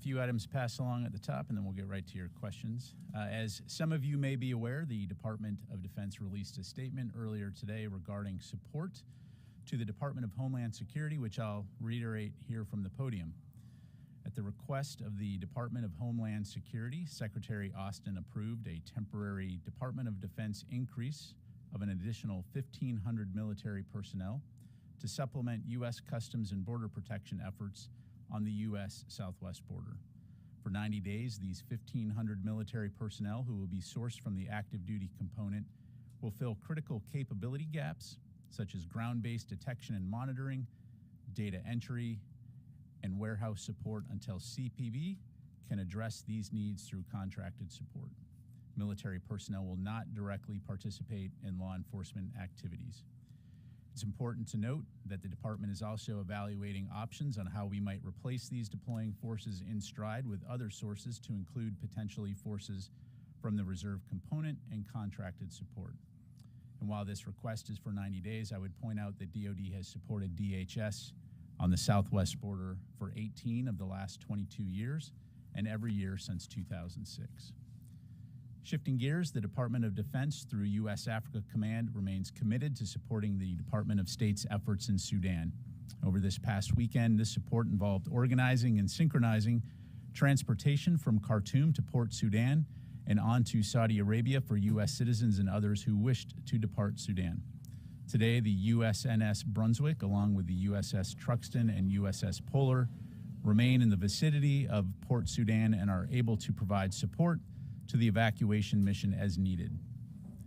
few items to pass along at the top, and then we'll get right to your questions. As some of you may be aware, the Department of Defense released a statement earlier today regarding support to the Department of Homeland Security, which I'll reiterate here from the podium. At the request of the Department of Homeland Security, Secretary Austin approved a temporary Department of Defense increase of an additional 1,500 military personnel to supplement U.S. Customs and Border Protection efforts on the U.S. southwest border. For 90 days, these 1,500 military personnel who will be sourced from the active duty component will fill critical capability gaps such as ground-based detection and monitoring, data entry, and warehouse support until CPB can address these needs through contracted support. Military personnel will not directly participate in law enforcement activities. It's important to note that the department is also evaluating options on how we might replace these deploying forces in stride with other sources to include potentially forces from the reserve component and contracted support. And while this request is for 90 days, I would point out that DoD has supported DHS on the southwest border for 18 of the last 22 years and every year since 2006. Shifting gears, the Department of Defense through U.S. Africa Command remains committed to supporting the Department of State's efforts in Sudan. Over this past weekend, this support involved organizing and synchronizing transportation from Khartoum to Port Sudan and on to Saudi Arabia for U.S. citizens and others who wished to depart Sudan. Today, the USNS Brunswick, along with the USS Truxtun and USS Polar, remain in the vicinity of Port Sudan and are able to provide support to the evacuation mission as needed.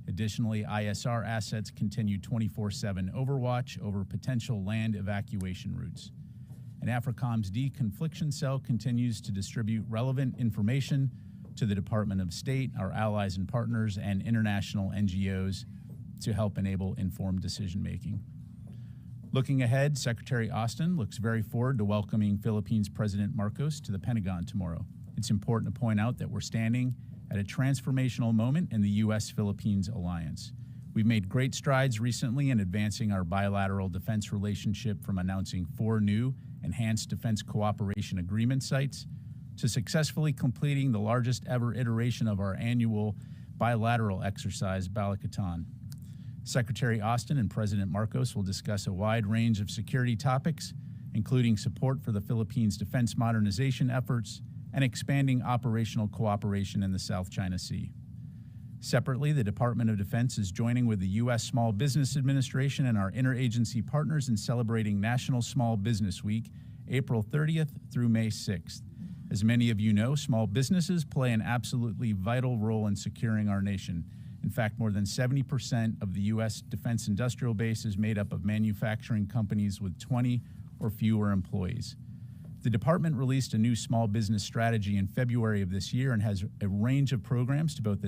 Additionally, ISR assets continue 24/7 overwatch over potential land evacuation routes. And AFRICOM's deconfliction cell continues to distribute relevant information to the Department of State, our allies and partners, and international NGOs to help enable informed decision-making. Looking ahead, Secretary Austin looks very forward to welcoming Philippines President Marcos to the Pentagon tomorrow. It's important to point out that we're standing at a transformational moment in the U.S.-Philippines alliance. We've made great strides recently in advancing our bilateral defense relationship, from announcing 4 new enhanced defense cooperation agreement sites to successfully completing the largest ever iteration of our annual bilateral exercise, Balikatan. Secretary Austin and President Marcos will discuss a wide range of security topics, including support for the Philippines' defense modernization efforts and expanding operational cooperation in the South China Sea. Separately, the Department of Defense is joining with the U.S. Small Business Administration and our interagency partners in celebrating National Small Business Week, April 30th through May 6th. As many of you know, small businesses play an absolutely vital role in securing our nation. In fact, more than 70% of the U.S. defense industrial base is made up of manufacturing companies with 20 or fewer employees. The department released a new small business strategy in February of this year and has a range of programs to both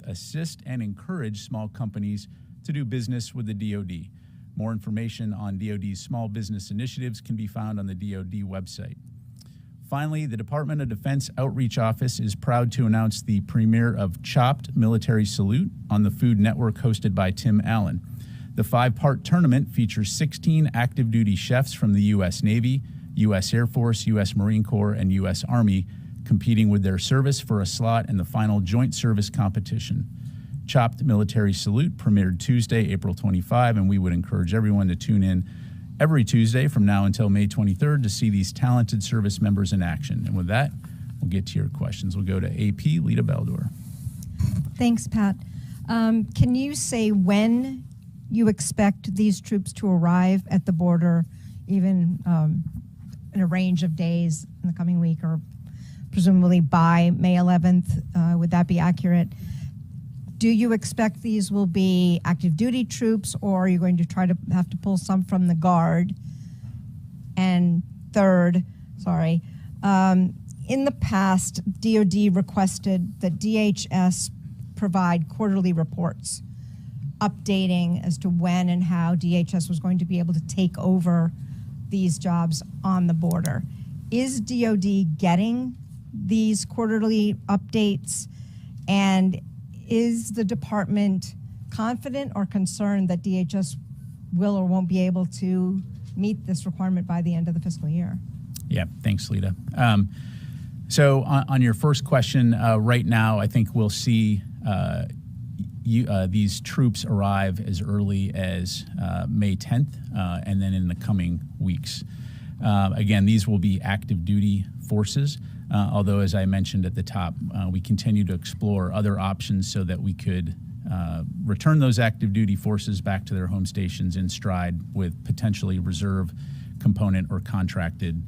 assist and encourage small companies to do business with the DoD. More information on DoD's small business initiatives can be found on the DoD website. Finally, the Department of Defense Outreach Office is proud to announce the premiere of Chopped Military Salute on the Food Network, hosted by Tim Allen. The 5-part tournament features 16 active duty chefs from the U.S. Navy, U.S. Air Force, U.S. Marine Corps, and U.S. Army, competing with their service for a slot in the final joint service competition. Chopped Military Salute premiered Tuesday, April 25, and we would encourage everyone to tune in every Tuesday from now until May 23rd to see these talented service members in action. And with that, we'll get to your questions. We'll go to AP Lita Baldor. Thanks, Pat. Can you say when you expect these troops to arrive at the border, even in a range of days in the coming week, or presumably by May 11th? Would that be accurate? Do you expect these will be active duty troops, or are you going to try to have to pull some from the Guard? And third, in the past, DoD requested that DHS provide quarterly reports updating as to when and how DHS was going to be able to take over these jobs on the border. Is DoD getting these quarterly updates? And is the department confident or concerned that DHS will or won't be able to meet this requirement by the end of the fiscal year? Yeah, thanks, Lita. So on your first question, right now, I think we'll see these troops arrive as early as May 10th, and then in the coming weeks. Again, these will be active duty forces, although as I mentioned at the top, we continue to explore other options so that we could return those active duty forces back to their home stations in stride with potentially reserve component or contracted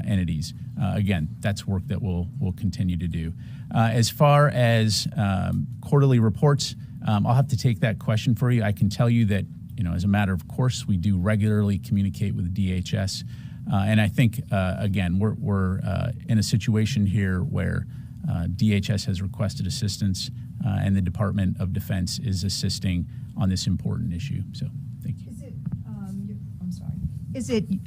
entities. Again, that's work that we'll continue to do. As far as quarterly reports, I'll have to take that question for you. I can tell you that, as a matter of course, we do regularly communicate with DHS. And I think, again, we're in a situation here where DHS has requested assistance and the Department of Defense is assisting on this important issue. So thank you.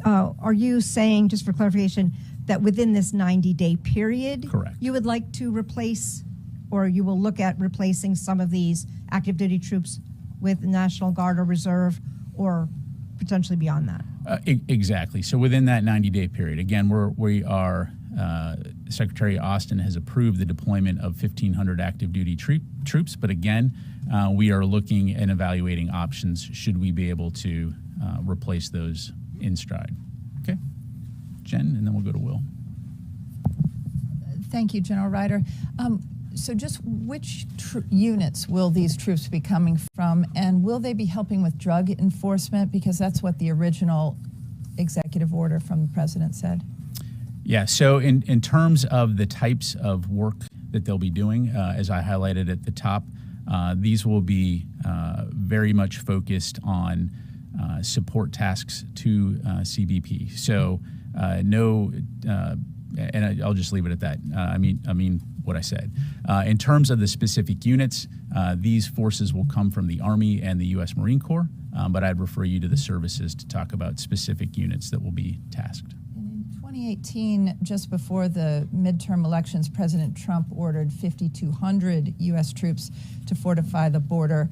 Are you saying, just for clarification, that within this 90-day period, correct, you would like to replace, or you will look at replacing some of these active duty troops with National Guard or Reserve, or potentially beyond that? Exactly. So within that 90-day period, again, we are Secretary Austin has approved the deployment of 1,500 active duty troops, but again, we are looking and evaluating options should we be able to replace those in stride. Okay, Jen, and then we'll go to Will. Thank you, General Ryder. So just which units will these troops be coming from, and will they be helping with drug enforcement? Because that's what the original executive order from the president said. Yeah, so in terms of the types of work that they'll be doing, as I highlighted at the top, these will be very much focused on support tasks to CBP. So and I'll just leave it at that. I mean what I said. In terms of the specific units, these forces will come from the Army and the U.S. Marine Corps, but I'd refer you to the services to talk about specific units that will be tasked. In 2018, just before the midterm elections, President Trump ordered 5,200 U.S. troops to fortify the border.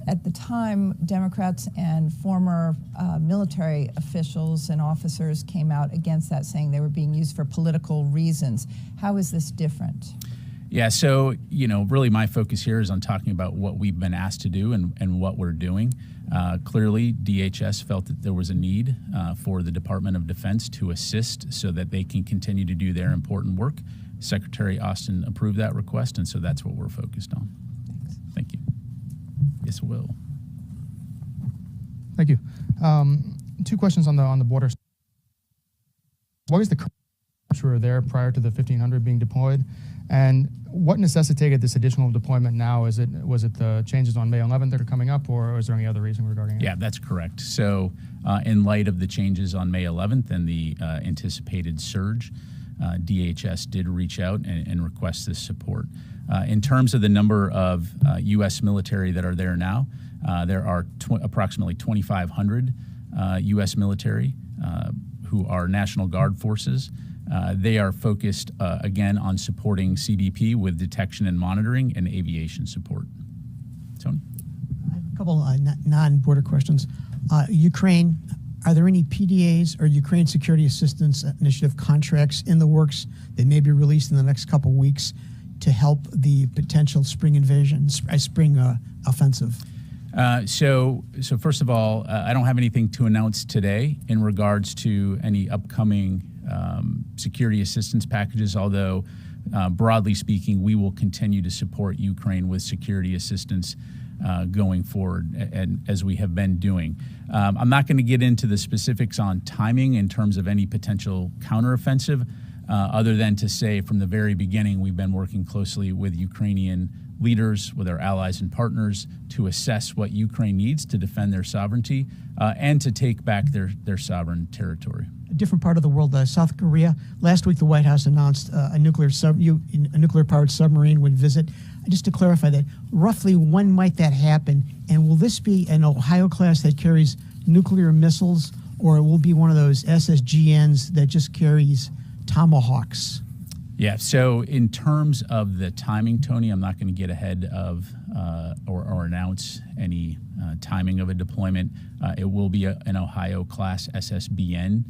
At the time, Democrats and former military officials and officers came out against that, saying they were being used for political reasons. How is this different? Yeah, so, really my focus here is on talking about what we've been asked to do and what we're doing. Clearly, DHS felt that there was a need for the Department of Defense to assist so that they can continue to do their important work. Secretary Austin approved that request, and so that's what we're focused on. Thanks. Thank you. Yes, Will. Thank you. Two questions on the border. What is the current troops who were there prior to the 1,500 being deployed, and what necessitated this additional deployment now? Was it the changes on May 11th that are coming up, or is there any other reason regarding it? Yeah, that's correct. So, in light of the changes on May 11th and the anticipated surge, DHS did reach out and request this support. In terms of the number of U.S. military that are there now, there are approximately 2,500 U.S. military who are National Guard forces. They are focused, again, on supporting CBP with detection and monitoring and aviation support. Tony? I have a couple non-border questions. Ukraine, are there any PDAs or Ukraine Security Assistance Initiative contracts in the works that may be released in the next couple of weeks to help the potential spring offensive? So first of all, I don't have anything to announce today in regards to any upcoming security assistance packages, although broadly speaking, we will continue to support Ukraine with security assistance going forward, and as we have been doing. I'm not going to get into the specifics on timing in terms of any potential counteroffensive, other than to say from the very beginning, we've been working closely with Ukrainian leaders, with our allies and partners, to assess what Ukraine needs to defend their sovereignty and to take back their sovereign territory. A different part of the world, South Korea. Last week, the White House announced a nuclear-powered submarine would visit. Just to clarify that, roughly when might that happen? And will this be an Ohio class that carries nuclear missiles, or it will be one of those SSGNs that just carries Tomahawks? Yeah, so in terms of the timing, Tony, I'm not going to get ahead of or announce any timing of a deployment. It will be an Ohio class SSBN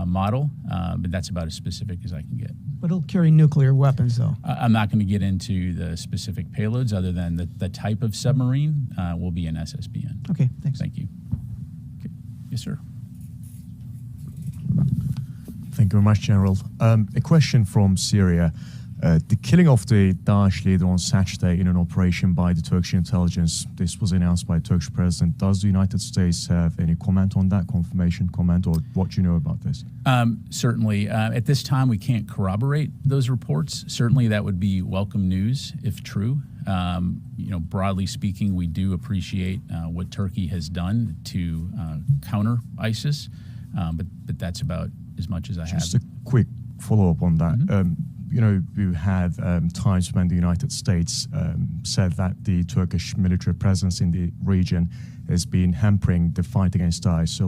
model, but that's about as specific as I can get. But it'll carry nuclear weapons, though. I'm not going to get into the specific payloads other than the type of submarine will be an SSBN. Okay, thanks. Thank you. Okay. Yes, sir. Thank you very much, General. A question from Syria. The killing of the Daesh leader on Saturday in an operation by the Turkish intelligence, this was announced by the Turkish president. Does the United States have any comment on that, confirmation comment, or what do you know about this? Certainly. At this time, we can't corroborate those reports. Certainly, that would be welcome news if true. Broadly speaking, we do appreciate what Turkey has done to counter ISIS, but that's about as much as I have. Just a quick follow-up on that. Mm-hmm. You have times when the United States said that the Turkish military presence in the region has been hampering the fight against Daesh. So,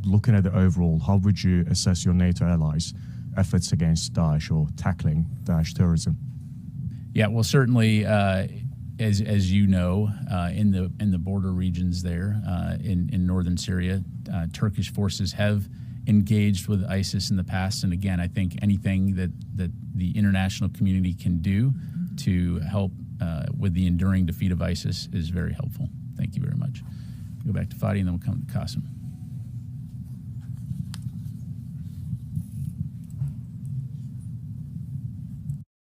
looking at the overall, how would you assess your NATO allies' efforts against Daesh or tackling Daesh terrorism? Yeah, well, certainly, as you know, in the border regions there in northern Syria, Turkish forces have engaged with ISIS in the past, and again, I think anything that the international community can do to help with the enduring defeat of ISIS is very helpful. Thank you very much. Go back to Fadi, and then we'll come to Qasim.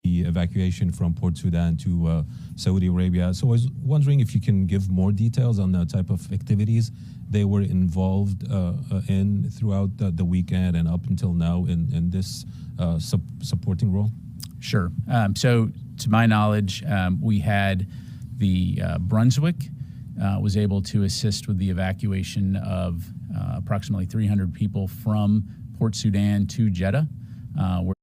The evacuation from Port Sudan to Saudi Arabia. So I was wondering if you can give more details on the type of activities they were involved in throughout the weekend and up until now in this supporting role? Sure. So to my knowledge, we had the Brunswick was able to assist with the evacuation of approximately 300 people from Port Sudan to Jeddah, where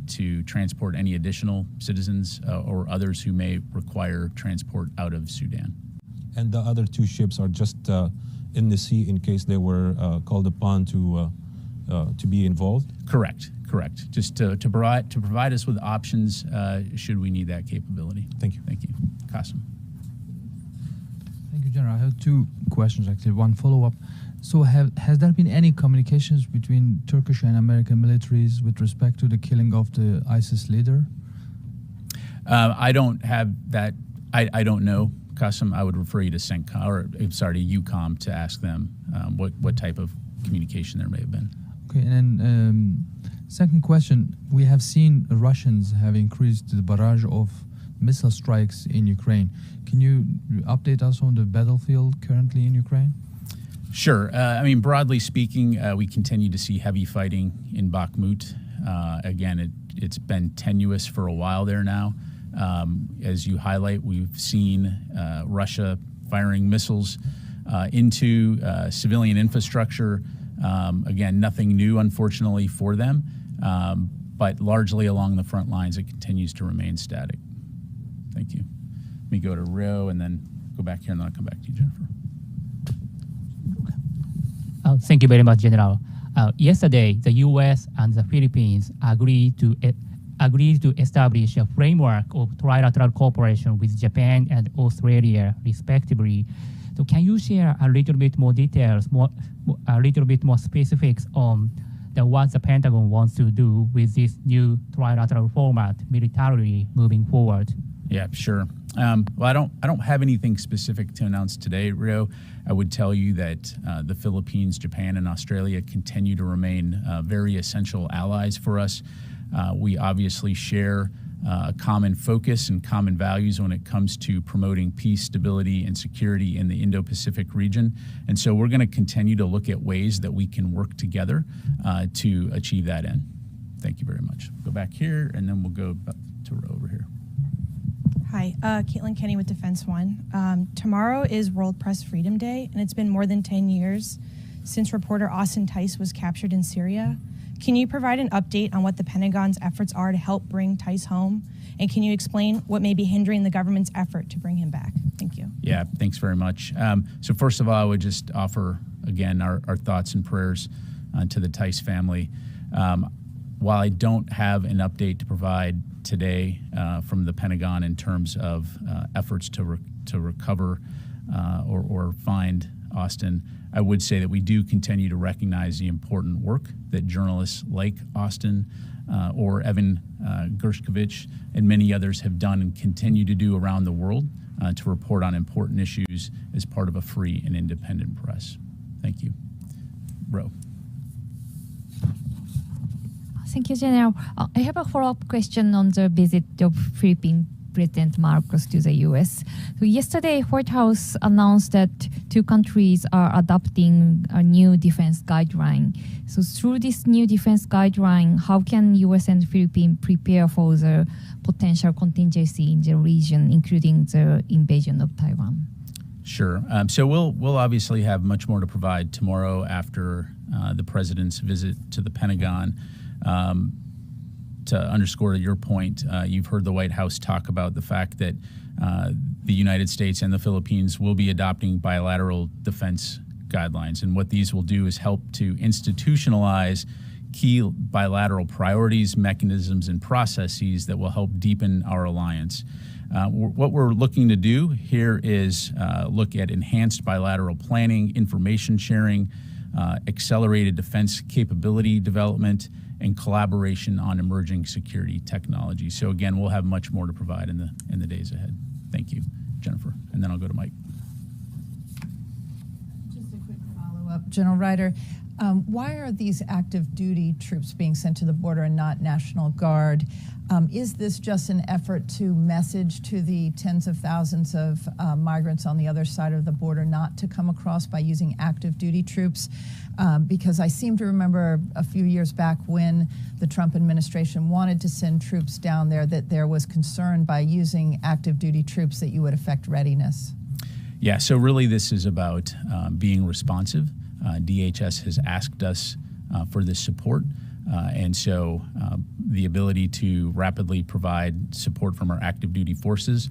to transport any additional citizens or others who may require transport out of Sudan. And the other two ships are just in the sea in case they were called upon to be involved? Correct. Just to provide us with options should we need that capability. Thank you. Thank you. Qasim. Thank you, General. I have two questions, actually. One follow-up. So has there been any communications between Turkish and American militaries with respect to the killing of the ISIS leader? I don't have that. I don't know, Qasim. I would refer you to EUCOM to ask them what type of communication there may have been. Okay, and then second question. We have seen Russians have increased the barrage of missile strikes in Ukraine. Can you update us on the battlefield currently in Ukraine? Sure. Broadly speaking, we continue to see heavy fighting in Bakhmut. Again, it's been tenuous for a while there now. As you highlight, we've seen Russia firing missiles into civilian infrastructure. Again, nothing new, unfortunately, for them, but largely along the front lines, it continues to remain static. Thank you. Let me go to Rio and then go back here, and then I'll come back to you, Jennifer. Thank you very much, General. Yesterday, the U.S. and the Philippines agreed to establish a framework of trilateral cooperation with Japan and Australia, respectively. So, can you share a little bit more details, a little bit more specifics on what the Pentagon wants to do with this new trilateral format militarily moving forward? Yeah, sure. Well, I don't have anything specific to announce today, Rio. I would tell you that the Philippines, Japan, and Australia continue to remain very essential allies for us. We obviously share a common focus and common values when it comes to promoting peace, stability, and security in the Indo-Pacific region. And so we're going to continue to look at ways that we can work together to achieve that end. Thank you very much. Go back here, and then we'll go to Ro over here. Hi, Caitlin Kenny with Defense One. Tomorrow is World Press Freedom Day, and it's been more than 10 years since reporter Austin Tice was captured in Syria. Can you provide an update on what the Pentagon's efforts are to help bring Tice home? And can you explain what may be hindering the government's effort to bring him back? Thank you. Yeah, thanks very much. So first of all, I would just offer, again, our thoughts and prayers to the Tice family. while I don't have an update to provide today from the Pentagon in terms of efforts to recover or find Austin, I would say that we do continue to recognize the important work that journalists like Austin or Evan Gershkovich and many others have done and continue to do around the world to report on important issues as part of a free and independent press. Thank you. Ro. Thank you, General. I have a follow-up question on the visit of Philippine President Marcos to the U.S. So yesterday, White House announced that two countries are adopting a new defense guideline. So through this new defense guideline, how can U.S. and Philippines prepare for the potential contingency in the region, including the invasion of Taiwan? Sure. So we'll obviously have much more to provide tomorrow after the president's visit to the Pentagon. To underscore your point, you've heard the White House talk about the fact that the United States and the Philippines will be adopting bilateral defense guidelines. And what these will do is help to institutionalize key bilateral priorities, mechanisms, and processes that will help deepen our alliance. What we're looking to do here is look at enhanced bilateral planning, information sharing, accelerated defense capability development, and collaboration on emerging security technology. So again, we'll have much more to provide in the days ahead. Thank you, Jennifer. And then I'll go to Mike. Just a quick follow-up, General Ryder. Why are these active duty troops being sent to the border and not National Guard? Is this just an effort to message to the tens of thousands of migrants on the other side of the border not to come across by using active duty troops? Because I seem to remember a few years back when the Trump administration wanted to send troops down there that there was concern by using active duty troops that you would affect readiness. Yeah, so really this is about being responsive. DHS has asked us for this support. And so the ability to rapidly provide support from our active duty forces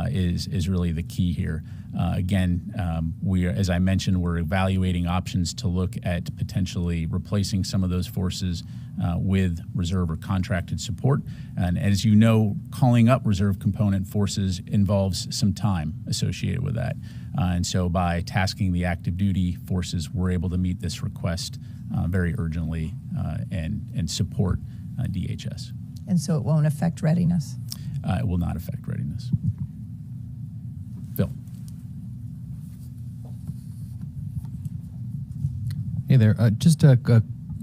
is really the key here. Again, as I mentioned, we're evaluating options to look at potentially replacing some of those forces with reserve or contracted support. And as you know, calling up reserve component forces involves some time associated with that. And so by tasking the active duty forces, we're able to meet this request very urgently and support DHS. And so it won't affect readiness? It will not affect readiness. Phil. Hey there. Just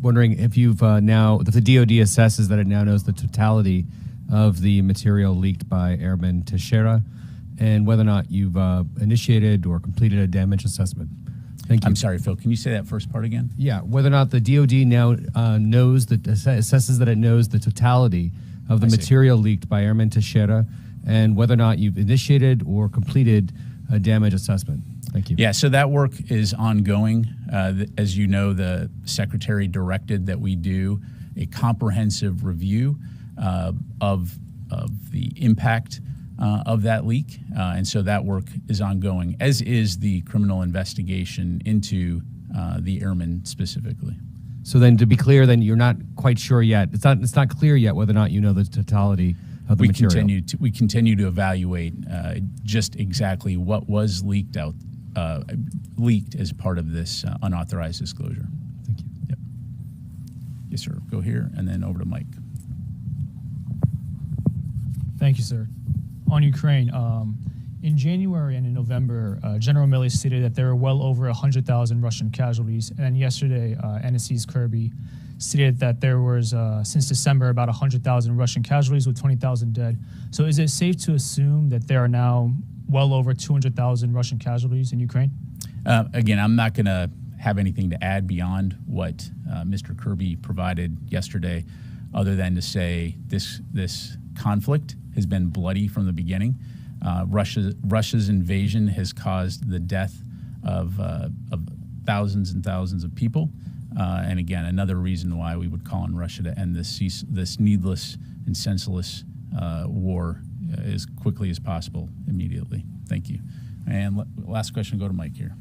wondering if you've if the DoD assesses that it now knows the totality of the material leaked by Airman Teixeira, and whether or not you've initiated or completed a damage assessment. Thank you. I'm sorry, Phil. Can you say that first part again? Yeah, whether or not the DoD now assesses that it knows the totality of the material leaked by Airman Teixeira, and whether or not you've initiated or completed a damage assessment. Thank you. Yeah, so that work is ongoing. As you know, the Secretary directed that we do a comprehensive review of the impact of that leak. And so that work is ongoing, as is the criminal investigation into the airmen specifically. So then to be clear, then you're not quite sure yet. It's not clear yet whether or not you know the totality of the material. We continue to evaluate just exactly what was leaked as part of this unauthorized disclosure. Thank you. Yep. Yes, sir. Go here and then over to Mike. Thank you, sir. On Ukraine, in January and in November, General Milley stated that there were well over 100,000 Russian casualties. And then yesterday, NSC's Kirby stated that there was, since December, about 100,000 Russian casualties with 20,000 dead. So is it safe to assume that there are now well over 200,000 Russian casualties in Ukraine? Again, I'm not going to have anything to add beyond what Mr. Kirby provided yesterday, other than to say this conflict has been bloody from the beginning. Russia's invasion has caused the death of thousands and thousands of people. And again, another reason why we would call on Russia to end this needless and senseless war as quickly as possible, immediately. Thank you. And last question, go to Mike here.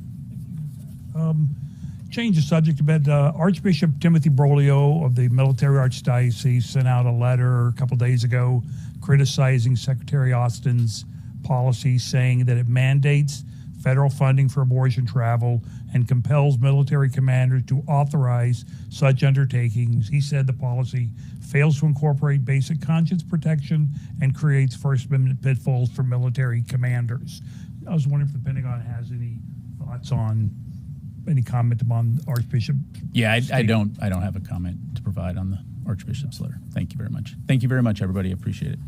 change the subject a bit. Archbishop Timothy Broglio of the Military Archdiocese sent out a letter a couple days ago criticizing Secretary Austin's policy, saying that it mandates federal funding for abortion travel and compels military commanders to authorize such undertakings. He said the policy fails to incorporate basic conscience protection and creates First Amendment pitfalls for military commanders. I was wondering if the Pentagon has any thoughts on, any comment on Archbishop? Yeah, I don't have a comment to provide on the Archbishop's letter. Thank you very much. Thank you very much, everybody. Appreciate it.